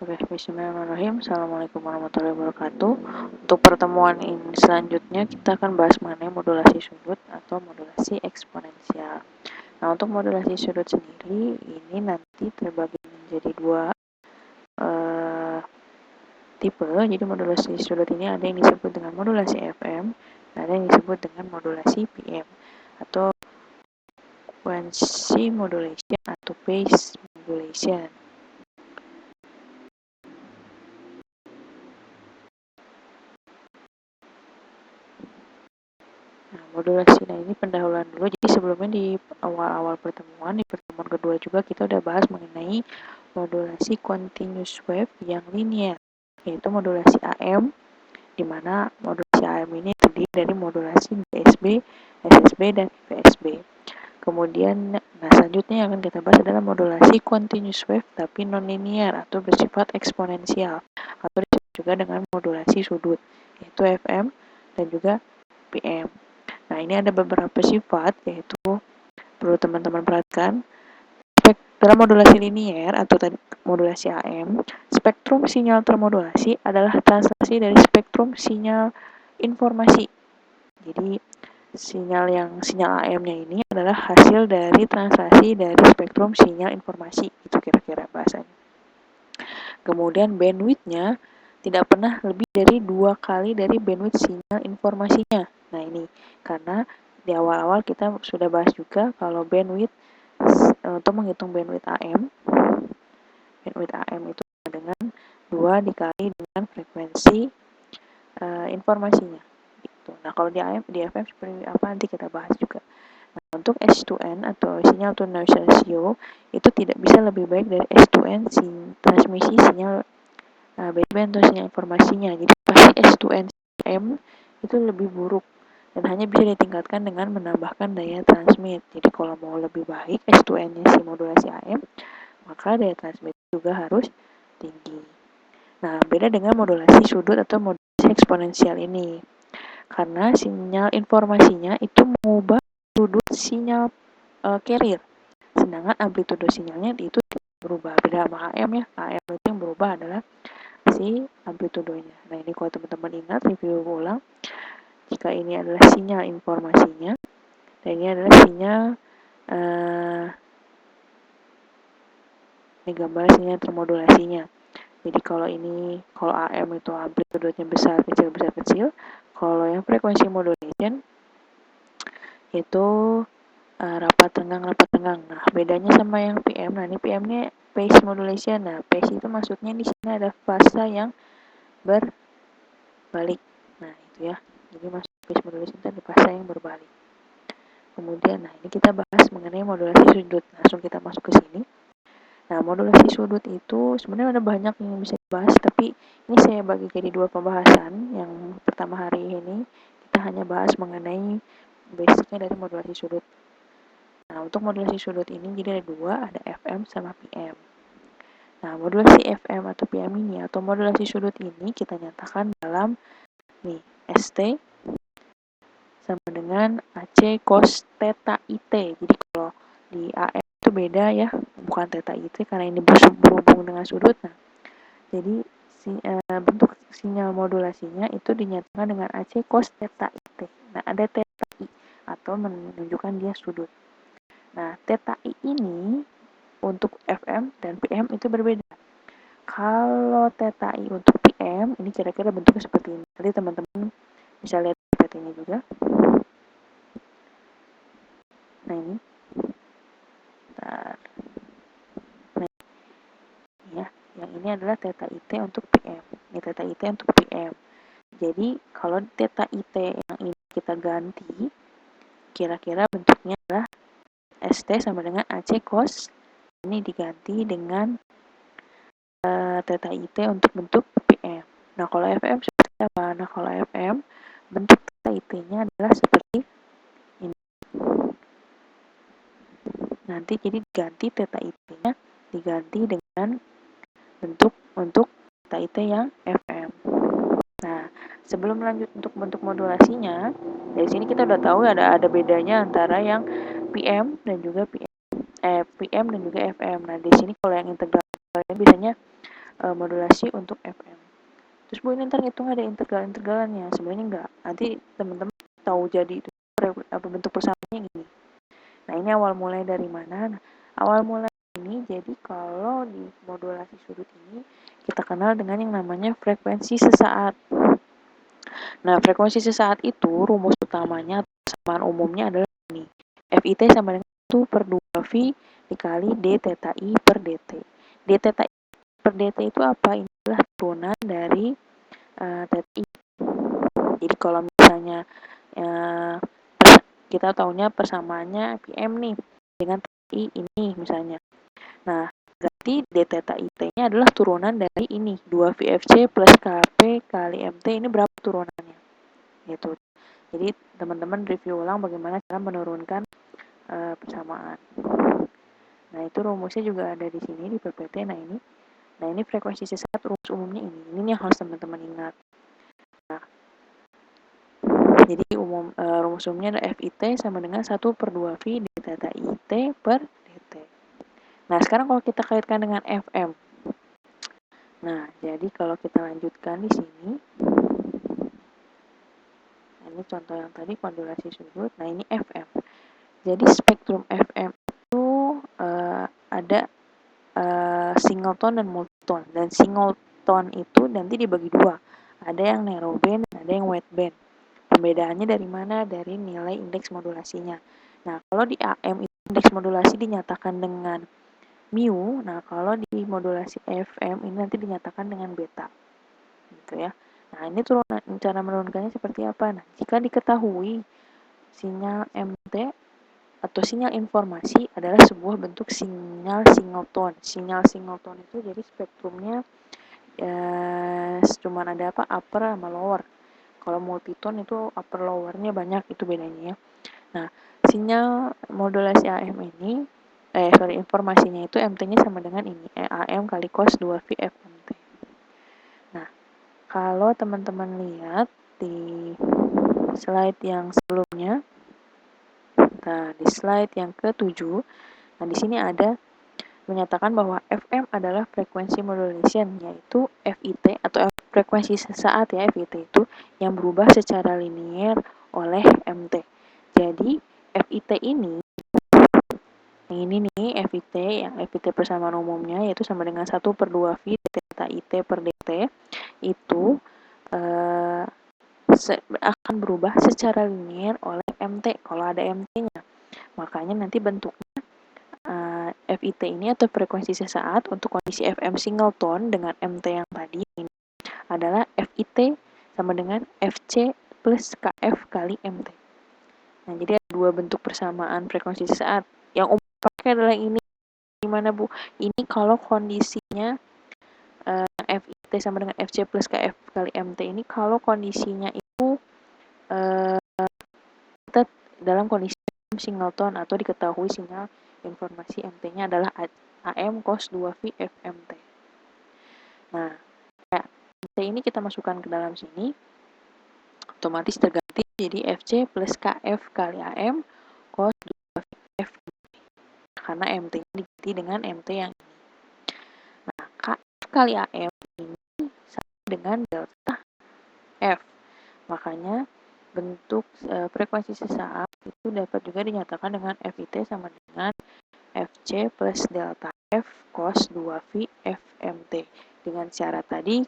Oke, bismillahirrahmanirrahim. Assalamualaikum warahmatullahi wabarakatuh. Untuk pertemuan ini selanjutnya kita akan bahas mengenai modulasi sudut atau modulasi eksponensial. Nah, untuk modulasi sudut sendiri ini nanti terbagi menjadi dua tipe. Jadi modulasi sudut ini ada yang disebut dengan modulasi FM, dan ada yang disebut dengan modulasi PM atau frequency modulation atau phase modulation. Nah, modulasi ini pendahuluan dulu. Jadi sebelumnya di awal-awal pertemuan, di pertemuan kedua juga kita udah bahas mengenai modulasi continuous wave yang linear, yaitu modulasi AM, di mana modulasi AM ini terdiri dari modulasi DSB, SSB, dan VSB. Kemudian, selanjutnya yang akan kita bahas adalah modulasi continuous wave tapi non-linear atau bersifat eksponensial, atau disebut juga dengan modulasi sudut, yaitu FM dan juga PM. Nah, ini ada beberapa sifat, yaitu perlu teman-teman perhatikan. Dalam modulasi linier atau modulasi AM, spektrum sinyal termodulasi adalah translasi dari spektrum sinyal informasi. Jadi, sinyal AM-nya ini adalah hasil dari translasi dari spektrum sinyal informasi. Itu kira-kira bahasanya. Kemudian bandwidth-nya tidak pernah lebih dari 2 kali dari bandwidth sinyal informasinya. Nah, ini karena di awal-awal kita sudah bahas juga kalau bandwidth untuk menghitung bandwidth AM itu dengan 2 dikali dengan frekuensi informasinya. Gitu. Nah, kalau di FM seperti apa nanti kita bahas juga. Nah, untuk S2N atau sinyal to noise ratio itu tidak bisa lebih baik dari S2N transmisi sinyal baseband atau sinyal informasinya. Jadi pasti S2N AM itu lebih buruk dan hanya bisa ditingkatkan dengan menambahkan daya transmit. Jadi kalau mau lebih baik S2N-nya si modulasi AM, maka daya transmit juga harus tinggi. Nah, beda dengan modulasi sudut atau modulasi eksponensial ini. Karena sinyal informasinya itu mengubah sudut sinyal carrier. Sedangkan amplitudo sinyalnya itu berubah. Beda sama AM ya. AM itu yang berubah adalah si amplitudonya. Nah, ini kalau teman-teman ingat, review ulang. Jika ini adalah sinyal informasinya, dan ini adalah sinyal ini gambar sinyal termodulasinya. Jadi kalau AM itu amplitudonya besar kecil. Kalau yang frekuensi modulation itu rapat tenggang. Nah, bedanya sama yang PM. Nah, ini PM-nya phase modulation. Nah, phase itu maksudnya di sini ada fase yang berbalik. Nah, itu ya. Jadi masuk phase modulation itu ada fase yang berbalik. Kemudian, nah ini kita bahas mengenai modulasi sudut. Langsung kita masuk ke sini. Nah, modulasi sudut itu sebenarnya ada banyak yang bisa dibahas, tapi ini saya bagi jadi 2 pembahasan. Yang pertama hari ini kita hanya bahas mengenai basicnya dari modulasi sudut. Nah, untuk modulasi sudut ini jadi ada 2, ada FM sama PM. Nah, modulasi FM atau PM ini atau modulasi sudut ini kita nyatakan dalam ST sama dengan AC cos theta IT. Jadi kalau di AM itu beda ya, bukan theta IT karena ini berhubung dengan sudut. Nah, jadi bentuk sinyal modulasinya itu dinyatakan dengan AC cos theta IT. Nah, ada theta I atau menunjukkan dia sudut. Nah, theta I ini untuk FM dan PM itu berbeda. Kalau theta I untuk PM, ini kira-kira bentuknya seperti ini. Nanti teman-teman bisa lihat seperti ini juga. Nah, ini. Bentar. Nah, ya. Yang ini adalah theta IT untuk PM. Ini theta IT untuk PM. Jadi, kalau theta IT yang ini kita ganti, kira-kira bentuknya adalah ST sama dengan AC cos. Ini diganti dengan theta IT untuk bentuk PM. Nah, kalau FM seperti apa? Nah, kalau FM, bentuk theta IT-nya adalah seperti ini. Nanti jadi diganti theta IT-nya diganti dengan bentuk untuk theta IT yang FM. Nah, sebelum lanjut untuk bentuk modulasinya, dari sini kita udah tahu ada bedanya antara yang PM dan juga PM dan juga FM. Nah, di sini kalau yang integral biasanya modulasi untuk FM. Terus Bu, ini ntar ngitung ada integral-integralannya? Sebenarnya enggak. Nanti teman-teman tahu jadi itu apa bentuk persamaannya gini. Nah, ini awal mulai dari mana? Nah, awal mulai ini jadi kalau di modulasi sudut ini kita kenal dengan yang namanya frekuensi sesaat. Nah, frekuensi sesaat itu rumus utamanya atau persamaan umumnya adalah ini. FIT sama dengan 1 per 2V dikali D theta I per DT. D theta I per DT itu apa? Ini adalah turunan dari theta I. Jadi kalau misalnya kita taunya persamaannya PM nih dengan theta I ini misalnya. Nah, berarti D theta IT-nya adalah turunan dari ini, 2VFC plus KP kali MT, ini berapa turunannya? Gitu. Jadi, teman-teman review ulang bagaimana cara menurunkan persamaan. Nah, itu rumusnya juga ada di sini, di PPT. Nah, ini frekuensi sesaat, rumus umumnya ini. Ini yang harus teman-teman ingat. Nah, jadi rumus umumnya adalah FIT sama dengan 1 per 2V D theta IT per DT. Nah, sekarang kalau kita kaitkan dengan FM. Nah, jadi kalau kita lanjutkan di sini, nah ini contoh yang tadi modulasi sudut. Nah, ini FM. Jadi spektrum FM itu ada singleton dan multitone. Dan singleton itu nanti dibagi dua. Ada yang narrow band, ada yang wide band. Pembedaannya dari mana? Dari nilai indeks modulasinya. Nah, kalau di AM itu indeks modulasi dinyatakan dengan mu. Nah, kalau di modulasi FM ini nanti dinyatakan dengan beta. Gitu ya. Nah, ini cara menurunkannya seperti apa? Nah, jika diketahui sinyal MT atau sinyal informasi adalah sebuah bentuk sinyal singleton. Sinyal singleton itu jadi spektrumnya cuman ada apa? Upper sama lower. Kalau multitone itu upper lowernya banyak, itu bedanya ya. Nah, sinyal modulasi AM ini informasinya itu MT-nya sama dengan ini, AM kali cos 2V FMT. Nah, kalau teman-teman lihat di slide yang sebelumnya, nah di slide yang ke-7, nah di sini ada menyatakan bahwa FM adalah frekuensi modulation, yaitu FIT atau frekuensi sesaat ya, FIT itu yang berubah secara linier oleh MT. Jadi FIT ini nih FIT, yang FIT persamaan umumnya yaitu sama dengan 1 per 2V theta IT per DT, itu akan berubah secara linier oleh MT kalau ada MT-nya. Makanya nanti bentuknya FIT ini atau frekuensi sesaat untuk kondisi FM singleton dengan MT yang tadi ini adalah FIT sama dengan FC plus KF kali MT. Nah, jadi ada dua bentuk persamaan frekuensi sesaat. Yang umum pakai adalah ini. Gimana Bu? Ini kalau kondisinya FIT sama dengan FC plus KF kali MT ini kalau kondisinya itu kita dalam kondisi singleton atau diketahui sinyal informasi MT-nya adalah AM cos 2V FMT. Nah, MT ini kita masukkan ke dalam sini, otomatis terganti jadi FC plus KF kali AM cos 2V FMT. Karena MT-nya diganti dengan MT yang ini. Nah, KF kali AM ini sama dengan delta F. Makanya bentuk frekuensi sesaat itu dapat juga dinyatakan dengan FIT sama dengan FC plus delta F cos 2V FMT. Dengan syarat tadi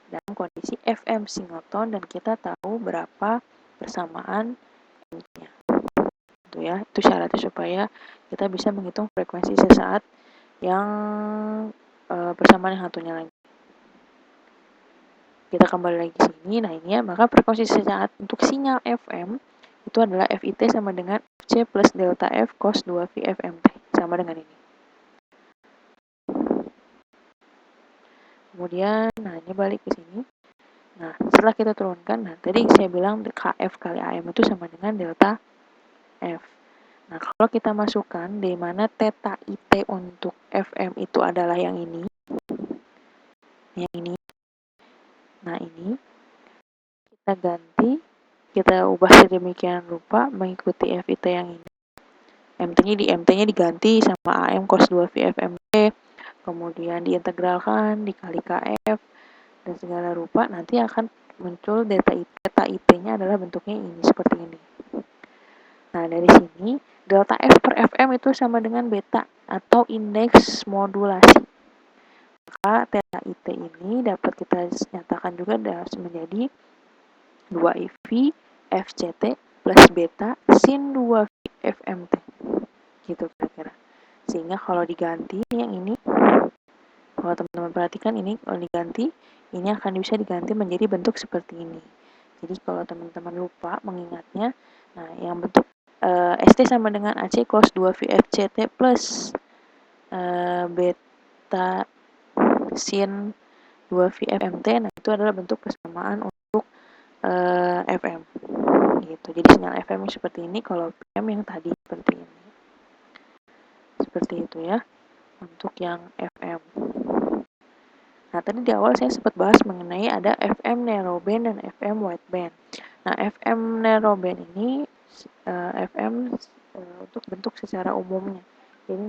dalam kondisi FM singleton dan kita tahu berapa persamaan M-nya. Itu ya, itu syaratnya supaya kita bisa menghitung frekuensi sesaat yang persamaan yang satunya lagi. Kita kembali lagi ke sini. Nah, ini ya, maka frekuensi sesaat untuk sinyal FM itu adalah FIT sama dengan FC plus delta F cos 2V FMT. Sama dengan ini. Kemudian, nah ini balik ke sini. Nah, setelah kita turunkan, nah tadi saya bilang KF kali AM itu sama dengan delta F. Nah, kalau kita masukkan di mana theta IT untuk FM itu adalah yang ini. Nah, ini kita ganti, kita ubah sedemikian rupa mengikuti FIT yang ini. MT-nya diganti sama AM cos 2V FMT. kemudian diintegralkan dikali KF dan segala rupa, nanti akan muncul data IT-nya adalah bentuknya ini, seperti ini. Nah, dari sini delta F per Fm itu sama dengan beta atau indeks modulasi. Maka delta IT ini dapat kita nyatakan juga menjadi 2IV FCT plus beta sin 2V FMT. Gitu kira-kira. Sehingga kalau diganti yang ini, kalau teman-teman perhatikan ini kalau diganti, ini akan bisa diganti menjadi bentuk seperti ini. Jadi kalau teman-teman lupa mengingatnya, nah yang bentuk ST sama dengan AC cos 2VFCT plus beta sin 2VFMT, nah itu adalah bentuk kesamaan untuk FM. Gitu. Jadi sinyal FM seperti ini, kalau PM yang tadi seperti ini. Seperti itu ya, untuk yang FM. Nah, tadi di awal saya sempat bahas mengenai ada FM narrowband dan FM wideband. Nah, FM narrowband ini FM untuk bentuk secara umumnya. Jadi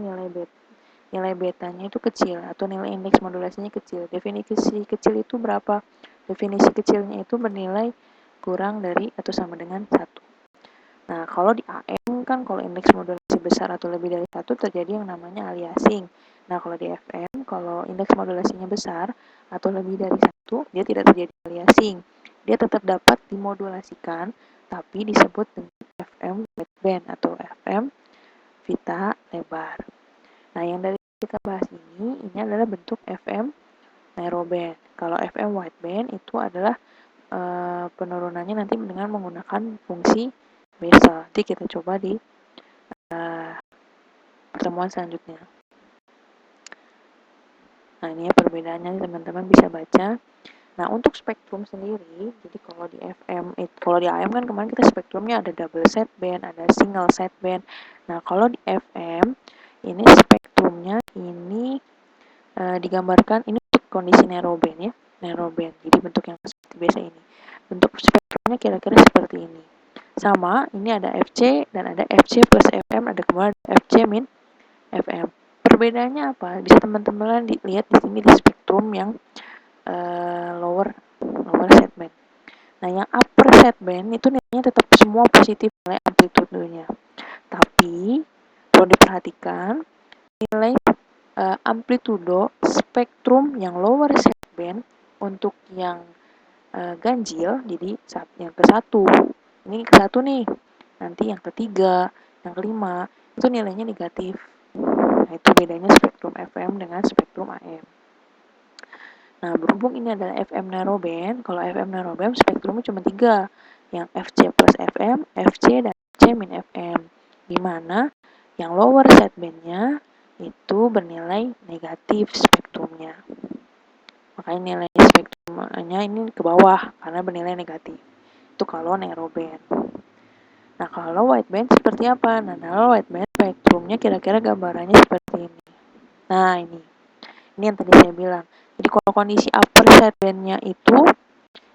nilai betanya itu kecil atau nilai indeks modulasinya kecil. Definisi kecil itu berapa? Definisi kecilnya itu bernilai kurang dari atau sama dengan 1. Nah, kalau di AM kan kalau indeks modulasi besar atau lebih dari 1 terjadi yang namanya aliasing. Nah, kalau di FM, kalau indeks modulasinya besar atau lebih dari 1, dia tidak terjadi aliasing. Dia tetap dapat dimodulasikan, tapi disebut dengan FM wideband atau FM pita lebar. Nah, yang dari kita bahas ini adalah bentuk FM narrowband. Kalau FM wideband itu adalah penurunannya nanti dengan menggunakan fungsi Bessel. Nanti kita coba di pertemuan selanjutnya. Nah, ini ya perbedaannya, teman-teman bisa baca. Nah, untuk spektrum sendiri, jadi kalau di FM, kalau di AM kan kemarin kita spektrumnya ada double sideband, ada single sideband. Nah, kalau di FM, ini spektrumnya ini digambarkan, ini untuk kondisi narrowband ya, narrowband. Jadi bentuk yang seperti biasa ini. Bentuk spektrumnya kira-kira seperti ini. Sama, ini ada FC dan ada FC plus FM, ada kemudian FC min FM. Perbedaannya apa? Bisa teman-teman lihat di sini di spektrum yang lower sideband. Nah, yang upper sideband itu nilainya tetap semua positif nilai amplitudenya. Tapi perlu diperhatikan nilai amplitudo spektrum yang lower sideband untuk yang ganjil, jadi yang ke-1, ini ke-1 nih, nanti yang ketiga, yang kelima, itu nilainya negatif. Nah, itu bedanya spektrum FM dengan spektrum AM. Nah, berhubung ini adalah FM narrowband, kalau FM narrowband spektrumnya cuma 3, yang FC plus FM, FC, dan FC min FM. Dimana yang lower sidebandnya itu bernilai negatif spektrumnya. Makanya nilai spektrumnya ini ke bawah karena bernilai negatif. Itu kalau narrowband. Nah, kalau wideband seperti apa? Nah, kalau wideband spektrumnya kira-kira gambarannya seperti ini. Nah, ini yang tadi saya bilang. Jadi kalau kondisi upper sideband-nya itu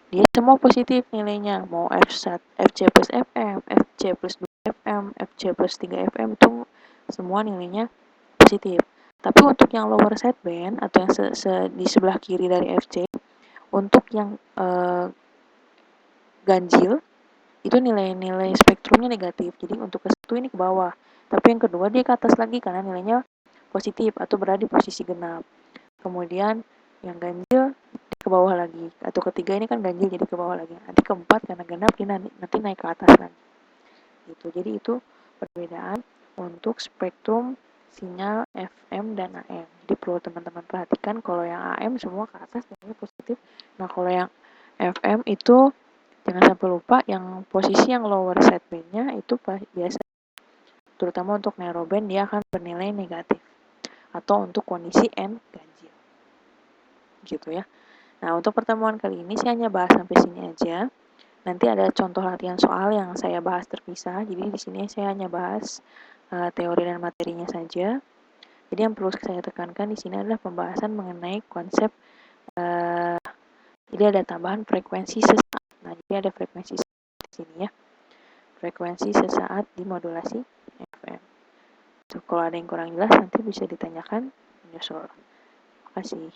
dia semua positif nilainya. Mau FC plus FM, FC plus 2 FM, FC plus 3 FM itu semua nilainya positif. Tapi untuk yang lower sideband atau yang di sebelah kiri dari FC, untuk yang ganjil itu nilai-nilai spektrumnya negatif. Jadi untuk ke-1 ini ke bawah. Tapi yang kedua dia ke atas lagi karena nilainya positif atau berada di posisi genap. Kemudian yang ganjil ke bawah lagi, atau ketiga ini kan ganjil jadi ke bawah lagi. Nanti keempat karena genap dia nanti naik ke atas lagi. Gitu. Jadi itu perbedaan untuk spektrum sinyal FM dan AM. Jadi perlu teman-teman perhatikan kalau yang AM semua ke atas nilainya positif. Nah, kalau yang FM itu jangan sampai lupa yang posisi yang lower sideband-nya itu biasa, terutama untuk narrowband dia akan bernilai negatif atau untuk kondisi N ganjil. Gitu ya. Nah, untuk pertemuan kali ini saya hanya bahas sampai sini aja. Nanti ada contoh latihan soal yang saya bahas terpisah. Jadi di sini saya hanya bahas teori dan materinya saja. Jadi yang perlu saya tekankan di sini adalah pembahasan mengenai konsep jadi ada tambahan frekuensi sesaat. Nah, jadi ada frekuensi sesaat di sini ya. Frekuensi sesaat di modulasi FM. So, kalau ada yang kurang jelas nanti bisa ditanyakan menyusul. kasih.